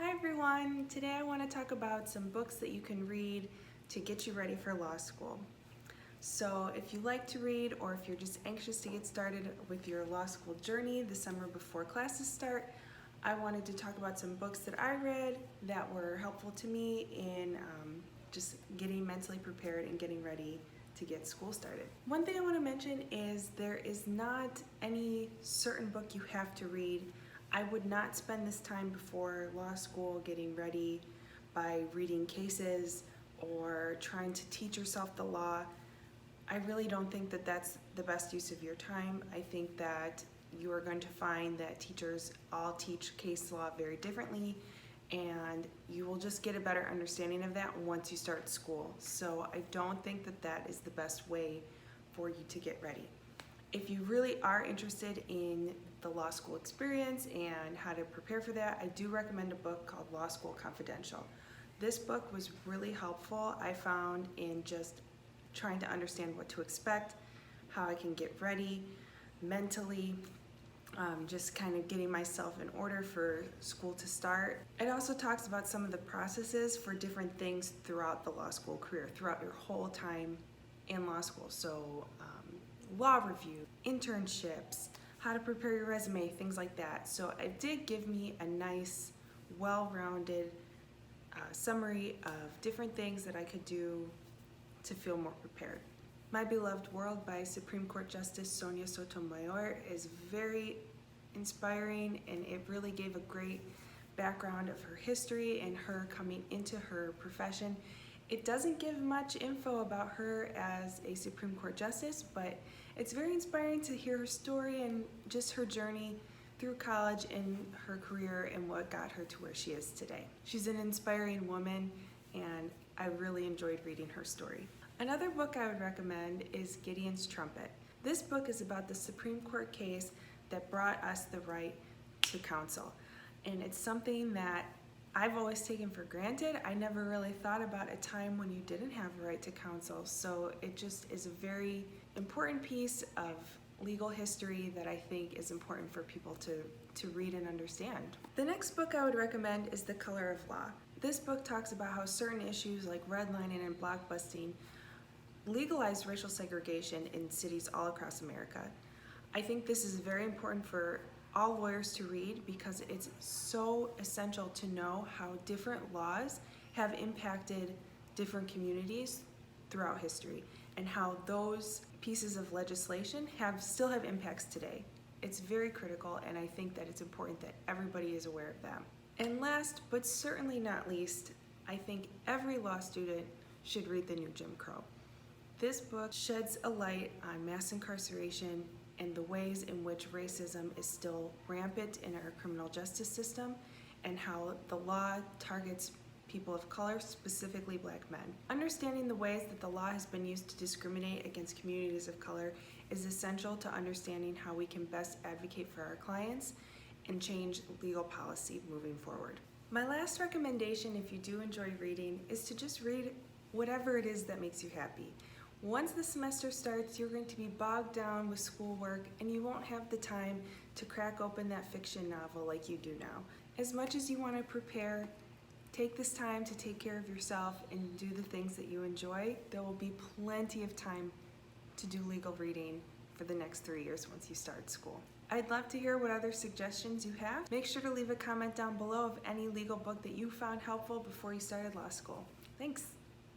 Hi everyone! Today I want to talk about some books that you can read to get you ready for law school. So if you like to read or if you're just anxious to get started with your law school journey the summer before classes start, I wanted to talk about some books that I read that were helpful to me in just getting mentally prepared and getting ready to get school started. One thing I want to mention is there is not any certain book you have to read. I would not spend this time before law school getting ready by reading cases or trying to teach yourself the law. I really don't think that that's the best use of your time. I think that you are going to find that teachers all teach case law very differently, and you will just get a better understanding of that once you start school. So I don't think that that is the best way for you to get ready. If you really are interested in the law school experience and how to prepare for that, I do recommend a book called Law School Confidential. This book was really helpful, I found, in just trying to understand what to expect, how I can get ready mentally, just kind of getting myself in order for school to start. It also talks about some of the processes for different things throughout the law school career, throughout your whole time in law school. So law review, internships, how to prepare your resume, things like that. So it did give me a nice, well-rounded summary of different things that I could do to feel more prepared. My Beloved World by Supreme Court Justice Sonia Sotomayor is very inspiring, and it really gave a great background of her history and her coming into her profession. It doesn't give much info about her as a Supreme Court Justice, but it's very inspiring to hear her story and just her journey through college and her career and what got her to where she is today. She's an inspiring woman, and I really enjoyed reading her story. Another book I would recommend is Gideon's Trumpet. This book is about the Supreme Court case that brought us the right to counsel, and it's something that I've always taken for granted. I never really thought about a time when you didn't have a right to counsel, so it just is a very important piece of legal history that I think is important for people to read and understand. The next book I would recommend is The Color of Law. This book talks about how certain issues like redlining and blockbusting legalize racial segregation in cities all across America. I think this is very important for all lawyers to read because it's so essential to know how different laws have impacted different communities throughout history and how those pieces of legislation still have impacts today. It's very critical, and I think that it's important that everybody is aware of them. And last, but certainly not least, I think every law student should read The New Jim Crow. This book sheds a light on mass incarceration and the ways in which racism is still rampant in our criminal justice system, and how the law targets people of color, specifically Black men. Understanding the ways that the law has been used to discriminate against communities of color is essential to understanding how we can best advocate for our clients and change legal policy moving forward. My last recommendation, if you do enjoy reading, is to just read whatever it is that makes you happy. Once the semester starts, you're going to be bogged down with schoolwork, and you won't have the time to crack open that fiction novel like you do now. As much as you want to prepare, take this time to take care of yourself and do the things that you enjoy. There will be plenty of time to do legal reading for the next 3 years once you start school. I'd love to hear what other suggestions you have. Make sure to leave a comment down below of any legal book that you found helpful before you started law school. Thanks.